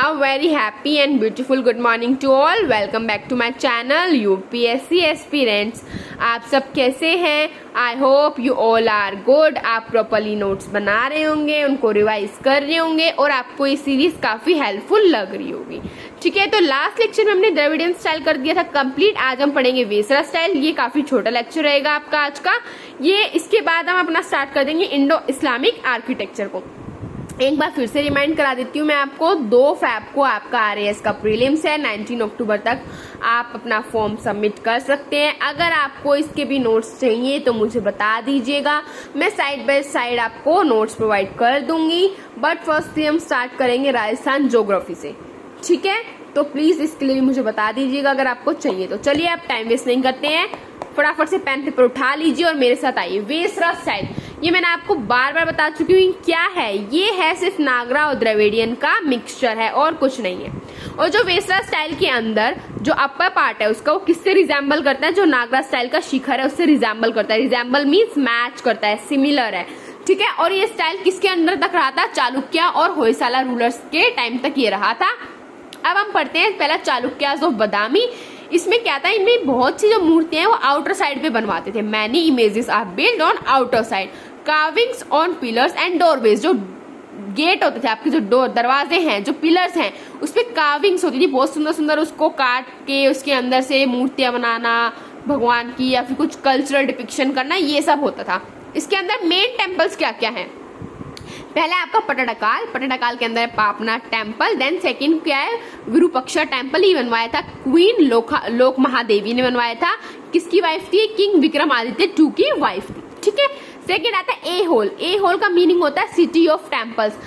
A very happy and beautiful good morning to all. Welcome back to my channel UPSC Aspirants. आप सब कैसे हैं? I hope you all are good. आप properly notes बना रहे होंगे, उनको रिवाइज कर रहे होंगे और आपको ये सीरीज काफी हेल्पफुल लग रही होगी. ठीक है, तो लास्ट लेक्चर में हमने द्रविडियन स्टाइल कर दिया था कंप्लीट. आज हम पढ़ेंगे वेसरा स्टाइल. ये काफी छोटा लेक्चर रहेगा आपका आज का. ये इसके बाद हम अपना स्टार्ट कर देंगे इंडो इस्लामिक आर्किटेक्चर को. एक बार फिर से रिमाइंड करा देती हूँ मैं आपको. 2 फैब को आपका RAS का प्रीलिम्स है. 19 अक्टूबर तक आप अपना फॉर्म सबमिट कर सकते हैं. अगर आपको इसके भी नोट्स चाहिए तो मुझे बता दीजिएगा, मैं साइड बाय साइड आपको नोट्स प्रोवाइड कर दूंगी. बट फर्स्टली हम स्टार्ट करेंगे राजस्थान ज्योग्राफी से. ठीक है, तो प्लीज इसके लिए भी मुझे बता दीजिएगा अगर आपको चाहिए तो. चलिए आप टाइम वेस्ट नहीं करते हैं, फटाफट से पेन पेपर उठा लीजिए और मेरे साथ आइए. वेसरा स्टाइल, ये मैंने आपको बार बार बता चुकी हूँ क्या है. ये है सिर्फ नागरा और द्रविडियन का मिक्सचर है और कुछ नहीं है. और जो वेसरा स्टाइल के अंदर जो अपर पार्ट है उसका वो किससे रिजेंबल करता है? जो नागरा स्टाइल का शिखर है उससे रिजेंबल करता है. रिजेंबल मीन्स मैच करता है, सिमिलर है. ठीक है, और ये स्टाइल किसके अंदर तक रहा था? चालुक्य और होयसाला रूलर्स के टाइम तक ये रहा था. अब हम पढ़ते हैं पहला चालुक्यास ऑफ बादामी. इसमें क्या था, इनमें बहुत सी जो मूर्तियां हैं वो आउटर साइड पे बनवाते थे. Many images are build on outer side. Carvings on pillars and doorways. जो गेट होते थे आपके, जो डोर दरवाजे हैं, जो पिलर्स हैं, उस पे कार्विंग्स होती थी बहुत सुंदर सुंदर. उसको काट के उसके अंदर से मूर्तियां बनाना भगवान की या फिर कुछ कल्चरल डिपिक्शन करना, ये सब होता था. इसके अंदर मेन टेम्पल्स क्या क्या है? पहले आपका पटडकाल. पटडकाल के अंदर है पापनाथ टेम्पल. देन सेकंड क्या है? विरूपक्षा टेम्पल. ये बनवाया था क्वीन लोक महादेवी ने बनवाया था. किसकी वाइफ थी? किंग विक्रमादित्य 2 की वाइफ थी. ठीक है, सेकंड आता है ए होल. ए होल का मीनिंग होता है सिटी ऑफ टेम्पल्स.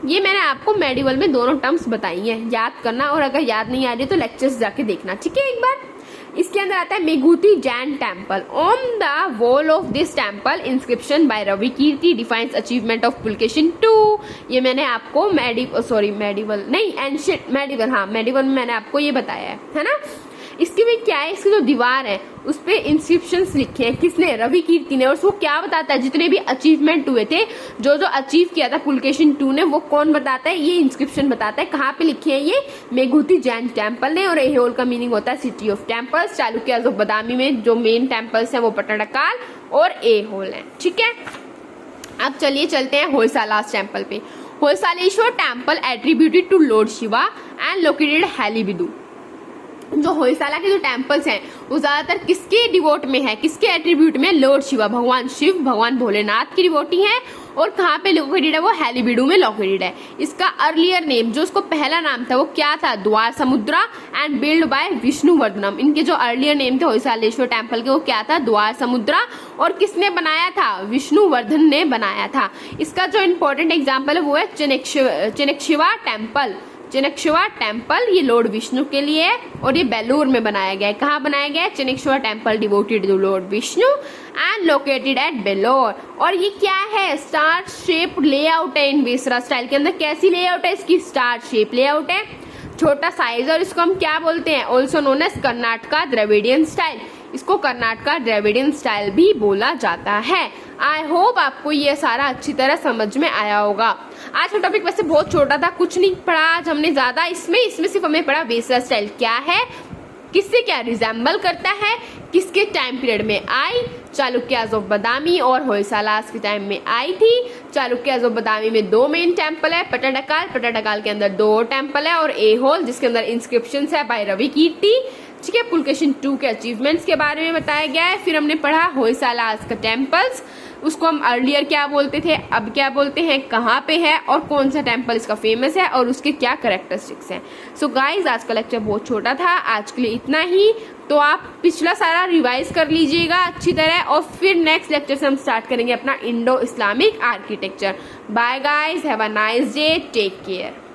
ये मैंने आपको मेडिवल में दोनों टर्म्स बताई हैं, याद करना. और अगर याद नहीं आ रही तो लेक्चर्स जाके देखना. ठीक है, एक बार. इसके अंदर आता है Meguti Jain temple. On the wall of this temple inscription by Ravi Kirti defines achievement of Pulakeshin 2. ये मैंने आपको मेडिवल में मैंने आपको ये बताया है ना. इसके में क्या है, इसकी जो दीवार है उस पे इंस्क्रिप्शंस लिखे हैं. किसने? रवि कीर्ति ने. और उसको क्या बताता है? जितने भी अचीवमेंट हुए थे, जो अचीव किया था पुलकेशिन 2 ने, वो कौन बताता है? ये इंस्क्रिप्शन बताता है. कहाँ पे लिखे हैं? ये मेघूती जैन टेम्पल ने. और एहोल का मीनिंग होता है city of temples. Chalukyas of Badami में जो मेन टेम्पल्स हैं वो पटडकाल और एहोल है. ठीक है, अब चलिए चलते हैं होयसालास टेम्पल पे. Hoysaleswara temple attributed to Lord Shiva and located Halebidu. जो होयसाला के जो टेम्पल्स हैं वो ज्यादातर किसके डिवोट में है? किसके एट्रीब्यूट में? लॉर्ड शिवा. भगवान शिव, भगवान भोलेनाथ की डिवोटी है. और कहाँ पे लोकेटेड है? वो हैलीबिडू में लोकेटेड है. इसका अर्लियर नेम, जो उसको पहला नाम था, वो क्या था? द्वार समुद्रा एंड बिल्ड बाय विष्णुवर्धनम. इनके जो अर्लियर नेम थे होयसालेश्वर टेम्पल के, वो क्या था? द्वार समुद्रा. और किसने बनाया था? विष्णुवर्धन ने बनाया था. इसका जो इम्पोर्टेंट एग्जाम्पल है वो है चेनकशिवा टेम्पल. चेनकशिवा टेम्पल ये लॉर्ड विष्णु के लिए है और ये बेलूर में बनाया गया है. कहाँ बनाया गया है? Chennakeshava temple devoted to Lord Vishnu and located at Belur. और ये क्या है? स्टार शेप लेआउट है. इन वेसरा स्टाइल के अंदर कैसी लेआउट है? इसकी स्टार शेप लेआउट है, छोटा साइज. और इसको हम क्या बोलते हैं? Also known as Karnataka Dravidian style. इसको कर्नाटका द्रविडियन स्टाइल भी बोला जाता है. आई होप आपको ये सारा अच्छी तरह समझ में आया होगा. आज का टॉपिक वैसे बहुत छोटा था, कुछ नहीं पढ़ा आज हमने ज्यादा. इसमें सिर्फ हमें पढ़ा वेसरा स्टाइल क्या है, किससे क्या रिजेंबल करता है, किसके टाइम पीरियड में आई. चालुक्यास ऑफ बादामी और होयसालास के टाइम में आई थी. चालुक्यास ऑफ बादामी में 2 मेन टेम्पल है. पटडकाल के अंदर 2 टेम्पल है. और एहोल जिसके अंदर इंस्क्रिप्शंस है बाय रवि कीर्ति. ठीक है, पुलकेशिन 2 के अचीवमेंट्स के बारे में बताया गया है. फिर हमने पढ़ा होयसालास का टेम्पल्स, उसको हम अर्लियर क्या बोलते थे, अब क्या बोलते हैं, कहाँ पे है और कौन सा टेम्पल इसका फेमस है और उसके क्या कैरेक्टरिस्टिक्स हैं. सो गाइज, आज का लेक्चर बहुत छोटा था. आज के लिए इतना ही. तो आप पिछला सारा रिवाइज कर लीजिएगा अच्छी तरह और फिर नेक्स्ट लेक्चर से हम स्टार्ट करेंगे अपना Indo Islamic architecture. Bye guys, have a nice day, take care.